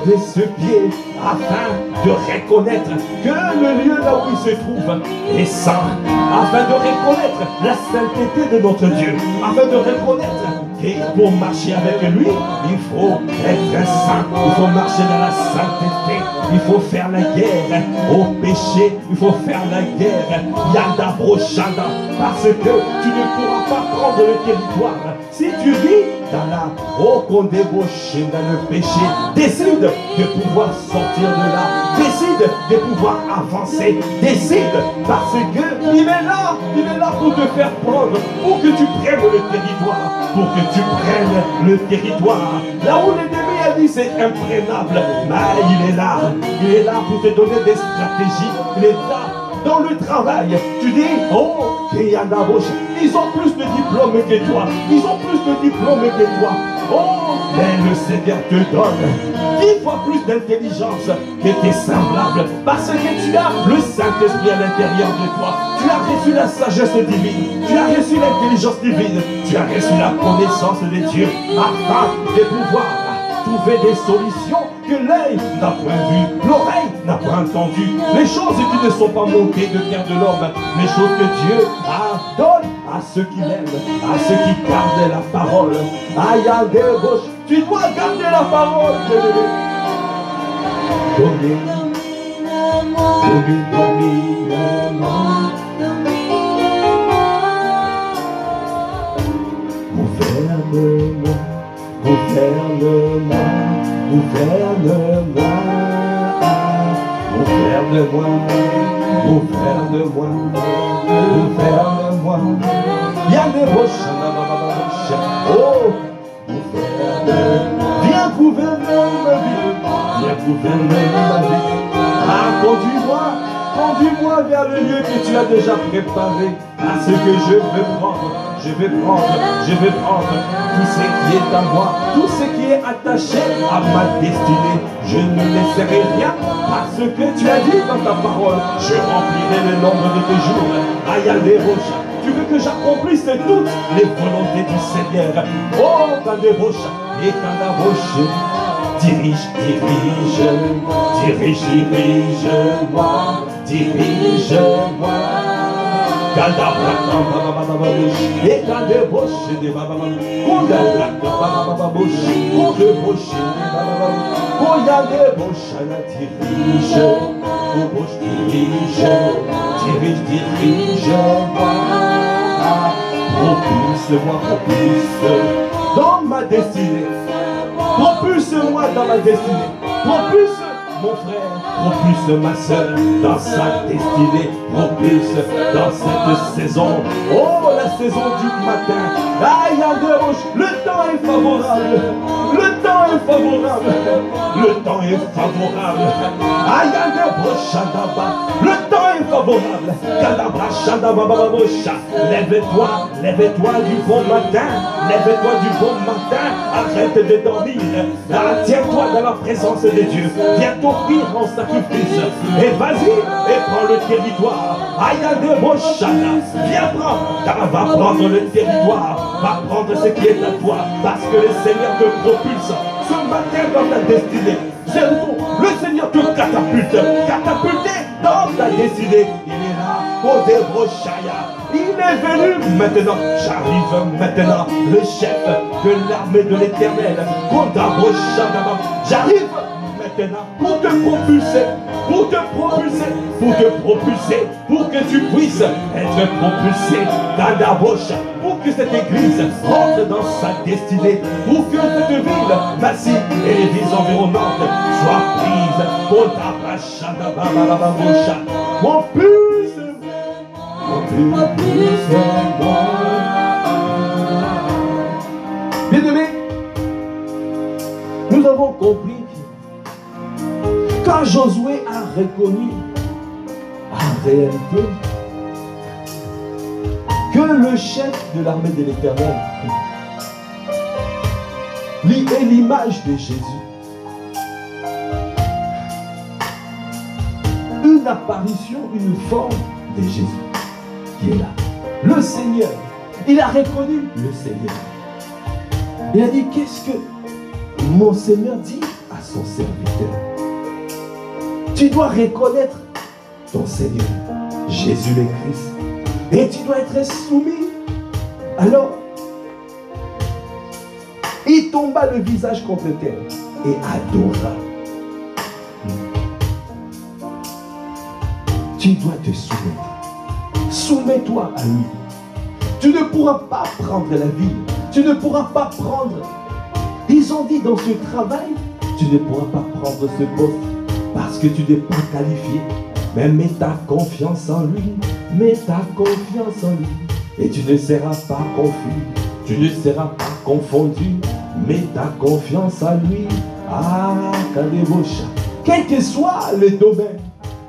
de ce pied, afin de reconnaître que le lieu là où il se trouve est saint, afin de reconnaître la sainteté de notre Dieu, afin de reconnaître que pour marcher avec lui, il faut être saint, il faut marcher dans la sainteté, il faut faire la guerre au péché, il faut faire la guerre Yanda Brochanda, parce que tu ne pourras pas prendre le territoire si tu vis dans la débauché dans le péché. Décide de pouvoir sortir de là, décide de pouvoir avancer, décide, parce que il est là pour te faire prendre, pour que tu prennes le territoire, pour que tu prennes le territoire, là où l'ennemi a dit c'est imprénable, mais il est là pour te donner des stratégies, il est là dans le travail. Tu dis, oh, ils ont plus de diplômes que toi, ils ont plus de diplômes que toi. Oh, mais le Seigneur te donne 10 fois plus d'intelligence que tes semblables, parce que tu as le Saint-Esprit à l'intérieur de toi. Tu as reçu la sagesse divine, tu as reçu l'intelligence divine, tu as reçu la connaissance de Dieu, afin de pouvoir trouver des solutions que l'œil n'a point vu, l'oreille n'a pas entendu, les choses qui ne sont pas montées de cœur de l'homme, les choses que Dieu donne à ceux qui l'aiment, à ceux qui gardent la parole. Ayande Roche, tu dois garder la parole. Gouverne-moi, gouverne-moi, gouverne-moi, gouverne-moi, gouverne-moi, gouverne-moi. Il y a des roches, oh, gouverne-moi, viens gouverner ma vie, viens gouverner ma vie. Ah, conduis-moi vers le lieu que tu as déjà préparé, à ce que je veux prendre. Je vais prendre tout ce qui est à moi, tout ce qui est attaché à ma destinée. Je ne laisserai rien parce que tu as dit dans ta parole, je remplirai le nombre de tes jours. Ayande Rocha, tu veux que j'accomplisse toutes les volontés du Seigneur. Oh, Kande Rocha, et Kanda Rocha, dirige-moi. Et quand des roches des bababam, on a des roches à la dirige-moi. Propulse-moi dans ma destinée. Propulse-moi dans ma destinée. Propulse mon frère, propulse ma soeur dans sa destinée, propulse dans cette saison. Oh, la saison du matin. Aïe, le temps est favorable. Le temps est favorable. Le temps est favorable. Aïe, le temps est favorable. Lève-toi du bon matin. Lève-toi du bon matin. Arrête de dormir. Tiens-toi dans la présence de Dieu. Viens t'offrir en sacrifice. Et vas-y et prends le territoire. Ayande Moshana. Viens prendre. Va prendre le territoire. Va prendre ce qui est à toi. Parce que le Seigneur te propulse ce matin dans ta destinée. Le Seigneur te catapulte. Catapulté dans ta destinée. Il est là. Kodebroshaya. Il est venu maintenant. J'arrive maintenant. Le chef de l'armée de l'Éternel. Kodebroshaya. J'arrive maintenant pour te propulser. Pour te propulser. pour te propulser, pour que tu puisses être propulsé dans la bouche, pour que cette église rentre dans sa destinée, pour que cette ville massive et les villes environnantes soient prises pour ta bouche. Mon plus, bien-aimés, nous avons compris que quand Josué a reconnu en réalité que le chef de l'armée de l'Éternel lui est l'image de Jésus, une apparition, une forme de Jésus qui est là, le Seigneur. Il a reconnu le Seigneur. Il a dit, qu'est-ce que mon Seigneur dit à son serviteur? Tu dois reconnaître ton Seigneur, Jésus le Christ, et tu dois être soumis. Alors, il tomba le visage contre terre et adora. Tu dois te soumettre. Soumets-toi à lui. Tu ne pourras pas prendre la ville. Tu ne pourras pas prendre. Ils ont dit dans ce travail, tu ne pourras pas prendre ce poste parce que tu n'es pas qualifié. Mais mets ta confiance en lui. Mets ta confiance en lui. Et tu ne seras pas confus. Tu ne seras pas confondu. Mets ta confiance en lui. Ah, Kadebosha. Quel que soit le domaine,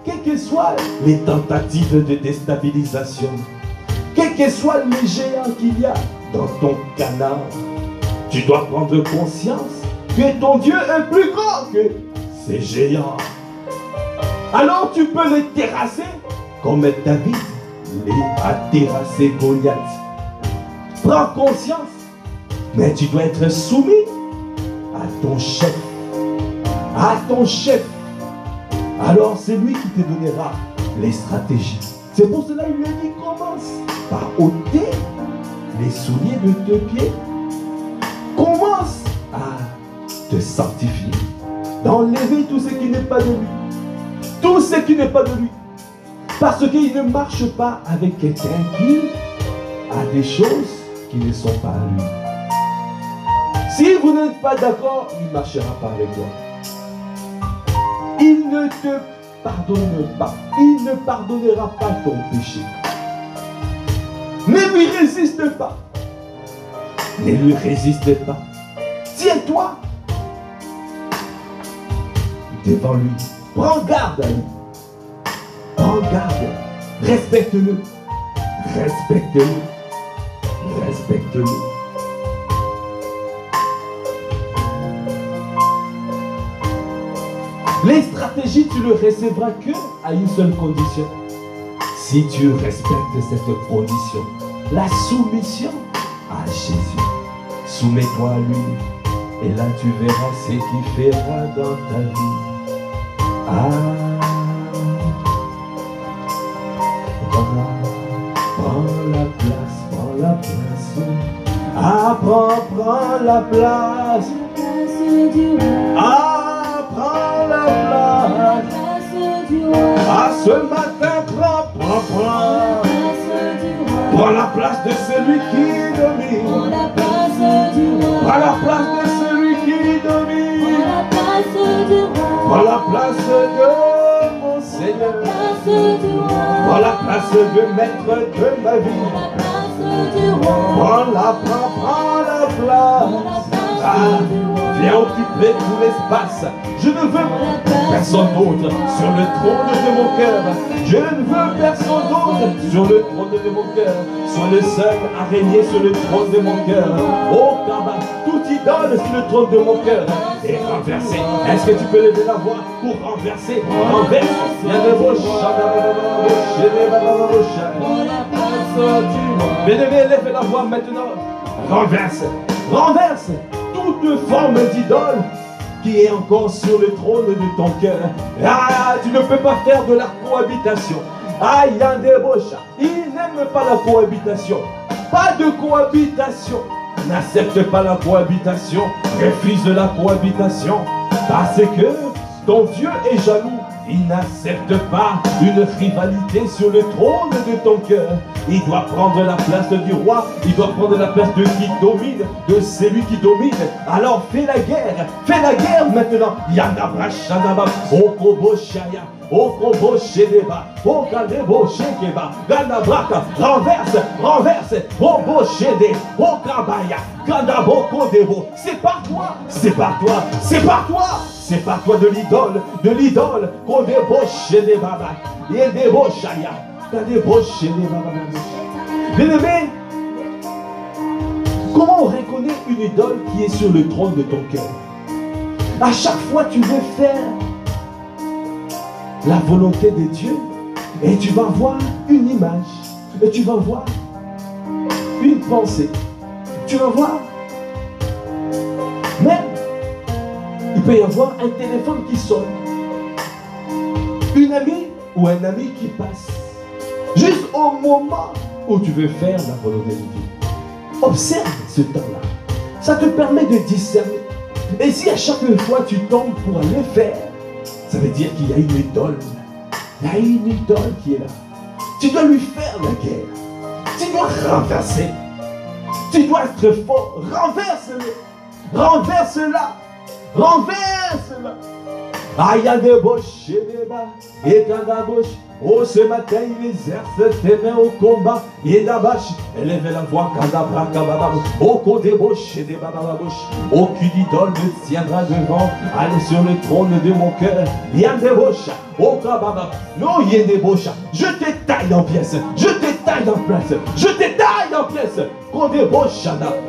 quelles que soient les tentatives de déstabilisation, quels que soient les géants qu'il y a dans ton canard, tu dois prendre conscience que ton Dieu est plus grand que ces géants. Alors tu peux les terrasser comme David a terrassé Goliath. Prends conscience, mais tu dois être soumis à ton chef. À ton chef. Alors c'est lui qui te donnera les stratégies. C'est pour cela qu'il lui a dit, commence par ôter les souliers de tes pieds. Commence à te sanctifier, d'enlever tout ce qui n'est pas de lui. Tout ce qui n'est pas de lui. Parce qu'il ne marche pas avec quelqu'un qui a des choses qui ne sont pas à lui. Si vous n'êtes pas d'accord, il ne marchera pas avec toi. Il ne te pardonne pas. Il ne pardonnera pas ton péché. Ne lui résiste pas. Ne lui résiste pas. Tiens-toi devant lui. Prends garde à lui. Prends garde. Respecte-le. Respecte-le. Respecte-le. Les stratégies, tu ne recevras que à une seule condition. Si tu respectes cette condition, la soumission à Jésus. Soumets-toi à lui. Et là, tu verras ce qu'il fera dans ta vie. Ah, prends la place, prends la place. Ah, prends la place. Ah, prends la place. Ah, ce matin, prends. Prends la place de celui qui domine. Prends la place de celui qui domine. Prends la place de mon Seigneur. Prends la place de maître de ma vie. Prends la place. Ah, viens occuper tout l'espace. Je ne veux personne d'autre sur le trône de mon cœur. Je ne veux personne d'autre sur le trône de mon cœur. Sois le seul à régner sur le trône de mon cœur. Oh, Kaba, tout idole sur le trône de mon cœur est renversé. Est-ce que tu peux lever la voix pour renverser? Renverse. Bien-aimé, lève la voix maintenant. Renverse. Renverse toute forme d'idole qui est encore sur le trône de ton cœur. Ah, tu ne peux pas faire de la cohabitation. Ah, il y a des boches. Il n'aime pas la cohabitation. Pas de cohabitation. N'accepte pas la cohabitation. Refuse la cohabitation. Parce que ton Dieu est jaloux. Il n'accepte pas une rivalité sur le trône de ton cœur. Il doit prendre la place du roi. Il doit prendre la place de qui domine, de celui qui domine. Alors fais la guerre maintenant. Yandabra Shandaba, Okobo Shaya, Okobo Shedeba, Okadebo Shekeba, Gandabraka, renverse, Obo Shede, Okabaya, Gandaboko Debo. C'est par toi, c'est par toi, c'est par toi. C'est par toi de l'idole, qu'on débauche des babas. Et débauche aïe, t'as débauché des babas. Bien-aimé, comment on reconnaît une idole qui est sur le trône de ton cœur? À chaque fois tu veux faire la volonté de Dieu et tu vas voir une image, et tu vas voir une pensée, tu vas voir même il peut y avoir un téléphone qui sonne, une amie ou un ami qui passe, juste au moment où tu veux faire la volonté de Dieu. Observe ce temps-là. Ça te permet de discerner. Et si à chaque fois tu tombes pour aller faire, ça veut dire qu'il y a une idole. Il y a une idole qui est là. Tu dois lui faire la guerre. Tu dois renverser. Tu dois être fort. Renverse-le. Renverse-la. Renverse-la. Aïe, des boches et des bas. Et quand la bouche. Oh, ce matin, il exerce tes mains au combat. Et d'abache, élève la voix, kadabra, kababab. Oh, qu'on débauche et des babababouche. Aucune idole ne tiendra devant. Allez sur le trône de mon cœur. Il y a des bouches. Oh, kababab. Non, il y a des bouches. Je te taille en pièces. Je te taille en pièces. Je te taille en pièces. Qu'on débauche,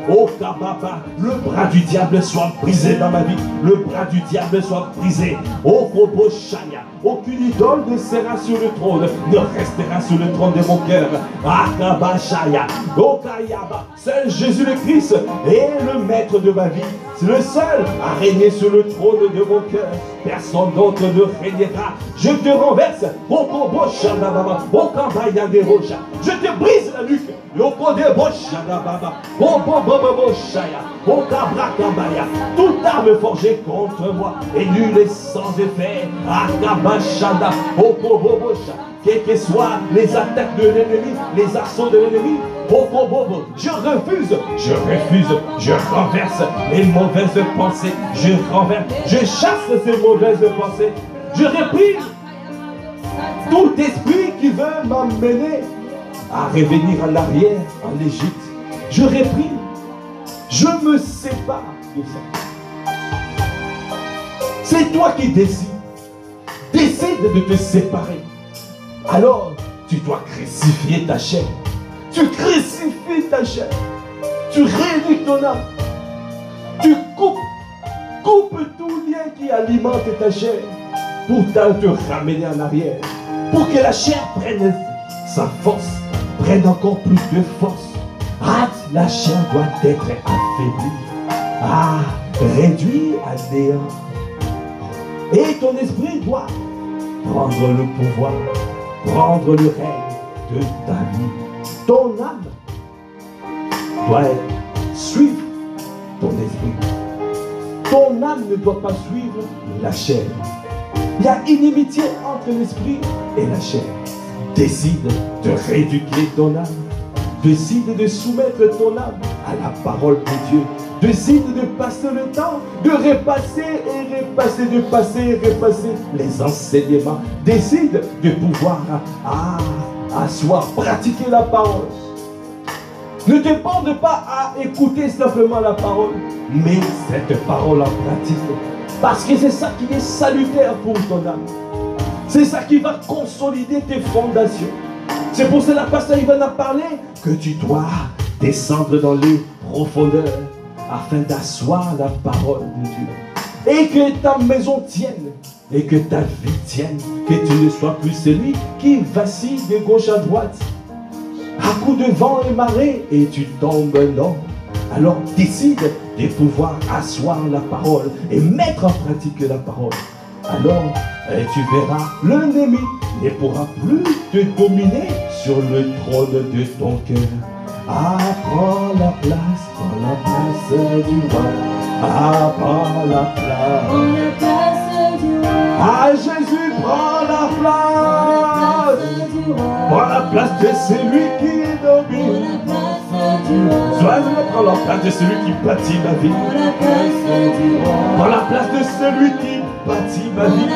oh, kababa. Le bras du diable soit brisé dans ma vie. Le bras du diable soit brisé. Oh, koboshaya. Aucune idole ne sera sur le trône, ne restera sur le trône de mon cœur. Akabashaya, Okayaba. Seul Jésus le Christ est le maître de ma vie. C'est le seul à régner sur le trône de mon cœur. Personne d'autre ne régnera. Je te renverse. Okoboshanababa, Okabaya de Rocha. Je te brise la nuque. Okodeboshanababa, Oboboboshaya, Okabrakabaya. Toute arme forgée contre moi est nulle et sans effet. Akabashanda, Okobobosha. Quelles que soient les attaques de l'ennemi, les assauts de l'ennemi, je refuse, je renverse les mauvaises pensées, je renverse, je chasse ces mauvaises pensées, je réprime tout esprit qui veut m'amener à revenir en arrière, en Égypte. Je réprime, je me sépare de ça. C'est toi qui décides de te séparer. Alors, tu dois crucifier ta chair. Tu crucifies ta chair. Tu réduis ton âme. Tu coupes tout lien qui alimente ta chair pour te ramener en arrière. Pour que la chair prenne sa force, prenne encore plus de force. La chair doit être affaiblie. Réduit à néant. Et ton esprit doit prendre le pouvoir, prendre le règne de ta vie. Ton âme doit suivre ton esprit. Ton âme ne doit pas suivre la chair. Il y a inimitié entre l'esprit et la chair. Décide de rééduquer ton âme. Décide de soumettre ton âme à la parole de Dieu. Décide de passer le temps, de repasser et repasser, de passer et repasser les enseignements. Décide de pouvoir asseoir, pratiquer la parole. Ne te borne pas à écouter simplement la parole, mais cette parole en pratique. Parce que c'est ça qui est salutaire pour ton âme. C'est ça qui va consolider tes fondations. C'est pour cela, pasteur Ivan a parlé que tu dois descendre dans les profondeurs afin d'asseoir la parole de Dieu. Et que ta maison tienne, et que ta vie tienne, que tu ne sois plus celui qui vacille de gauche à droite, à coup de vent et marée, et tu tombes, non. Alors décide de pouvoir asseoir la parole et mettre en pratique la parole. Alors tu verras, l'ennemi ne pourra plus te dominer sur le trône de ton cœur. Prends la place du roi. Prends la place du roi. Jésus Prends la place. Prends la place de celui qui domine. Sois prends la place de celui qui bâtit ma vie. Prends la place de celui qui bâtit ma vie.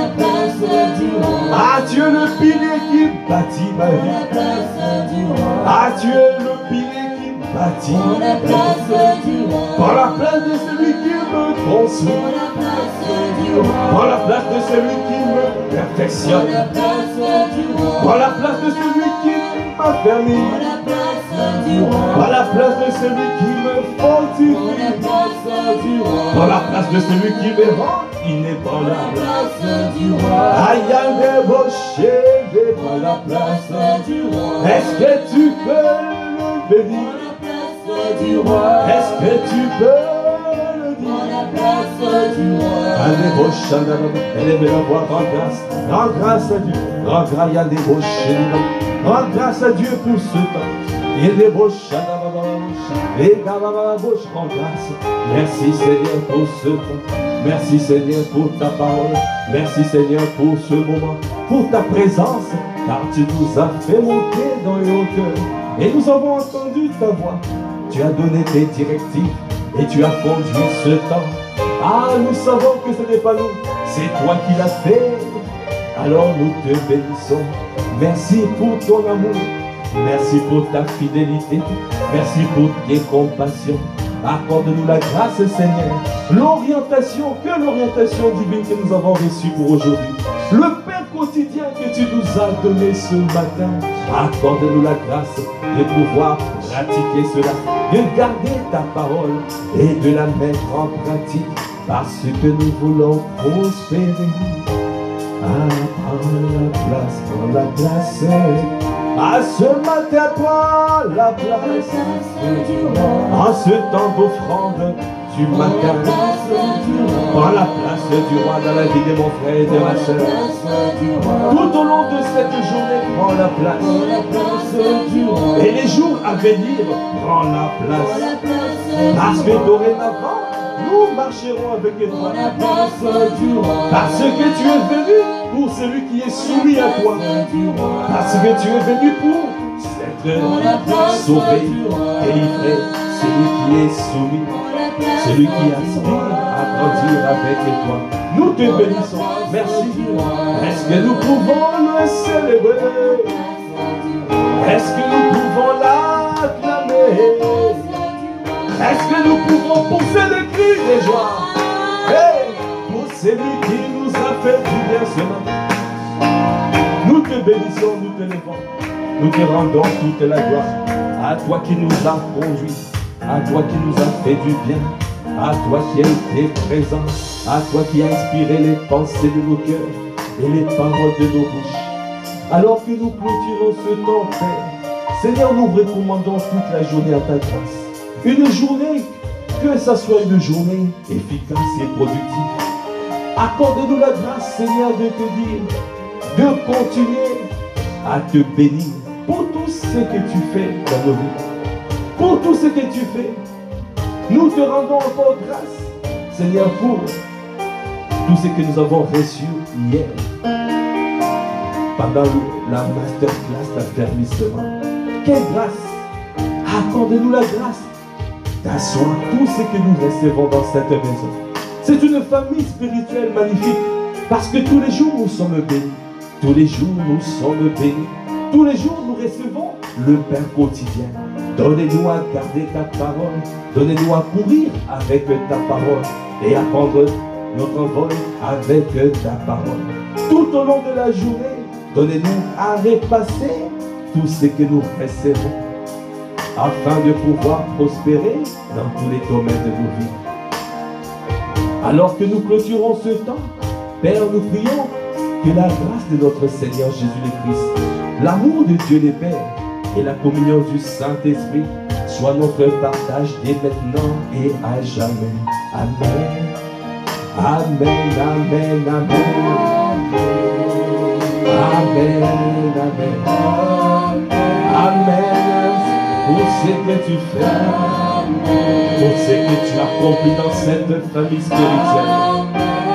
Ah, tu es le pilier qui bâtit ma vie. Ah, tu es le pilier qui bâtit ma vie. Prends la place de celui qui me consomme. Prends la place de celui qui me perfectionne. Prends la place de celui qui m'affermit. Prends la place de celui qui me fortifie. Prends la place de celui qui me rend inébranlable. Aïe, débauché, prends la place du roi. Est-ce que tu peux le bénir? Est-ce que tu peux le dire? Élève la voix, rends grâce à Dieu. Rends grâce à Dieu pour ce temps. Et des bouches, et bouche, rends grâce. Merci Seigneur pour ce temps. Merci Seigneur pour ta parole. Merci Seigneur pour ce moment, pour ta présence, car tu nous as fait monter dans les hauteurs. Et nous avons entendu ta voix. Tu as donné tes directives et tu as conduit ce temps. Ah, nous savons que ce n'est pas nous, c'est toi qui l'as fait. Alors nous te bénissons. Merci pour ton amour. Merci pour ta fidélité. Merci pour tes compassions. Accorde-nous la grâce, Seigneur. L'orientation, que l'orientation divine que nous avons reçue pour aujourd'hui. Le pain quotidien que tu nous as donné ce matin. Accorde-nous la grâce de pouvoir pratiquer cela, de garder ta parole et de la mettre en pratique parce que nous voulons prospérer. Ah, prends la place. À ce matin, prends la place. En ce temps d'offrande du matin, prends la place du roi dans la vie de mon frère et de ma soeur. Tout au long de cette journée, prends la place. Et les jours à venir, prends la place. Parce que dorénavant, nous marcherons avec toi. Parce que tu es venu pour celui qui est soumis à toi. Parce que tu es venu pour s'être sauvé, délivré. Celui qui est soumis, celui qui aspire à grandir avec toi. Nous te bénissons. Merci. Est-ce que nous pouvons le célébrer? Est-ce que nous pouvons l'acclamer? Est-ce que nous pouvons pousser des cris de joie? Hey, pour celui qui nous a fait du bien ce matin. Nous te bénissons, nous te levons. Nous te rendons toute la gloire. À toi qui nous a conduits. À toi qui nous a fait du bien. À toi qui as été présent. À toi qui as inspiré les pensées de nos cœurs et les paroles de nos bouches. Alors que nous clôturons ce temps, Père, Seigneur, nous recommandons toute la journée à ta grâce. Une journée, que ça soit une journée efficace et productive. Accorde-nous la grâce, Seigneur, de te dire, de continuer à te bénir pour tout ce que tu fais dans nos vies. Pour tout ce que tu fais, nous te rendons encore grâce, Seigneur, pour tout ce que nous avons reçu hier pendant la masterclass d'affermissement. Quelle grâce! Accorde-nous la grâce d'asseoir tout ce que nous recevons dans cette maison. C'est une famille spirituelle magnifique parce que tous les jours nous sommes bénis. Tous les jours nous sommes bénis. Tous les jours nous recevons le pain quotidien. Donnez-nous à garder ta parole. Donnez-nous à courir avec ta parole et à prendre notre vol avec ta parole. Tout au long de la journée, donnez-nous à repasser tout ce que nous recevons afin de pouvoir prospérer dans tous les domaines de nos vies. Alors que nous clôturons ce temps, Père, nous prions que la grâce de notre Seigneur Jésus-Christ, l'amour de Dieu le Père et la communion du Saint-Esprit soit notre partage dès maintenant et à jamais. Amen. Amen, amen, amen. Amen, amen. Amen. Pour ce que tu fais, pour ce que tu accomplis dans cette famille spirituelle,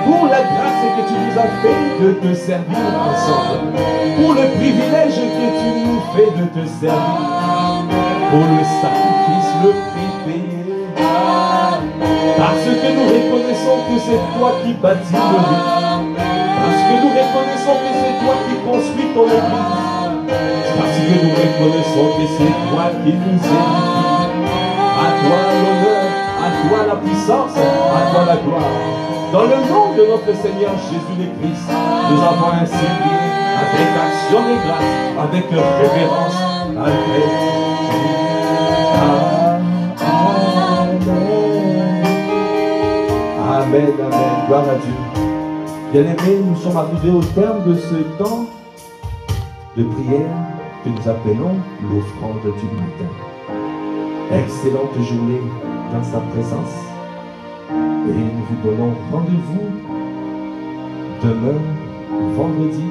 pour la grâce que tu nous as fait de te servir ensemble, pour le privilège que tu nous fais de te servir, pour le sacrifice, le prix payé. Parce que nous reconnaissons que c'est toi qui bâtis le vie. Parce que nous reconnaissons que c'est toi qui construis ton église. Parce que nous reconnaissons que c'est toi qui nous édifies. À toi l'honneur, à toi la puissance, à toi la gloire. Dans le nom de notre Seigneur Jésus le Christ, nous avons ainsi prié avec action de grâce, avec révérence, avec Amen, amen, gloire à Dieu. Bien-aimés, nous sommes arrivés au terme de ce temps de prière que nous appelons l'offrande du matin. Excellente journée dans sa présence. Et nous vous donnons rendez-vous demain, vendredi,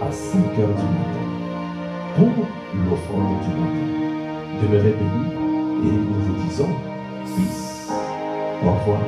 à 5 h du matin, pour l'offrande du matin. Demeurez bénis et nous vous disons peace. Au revoir.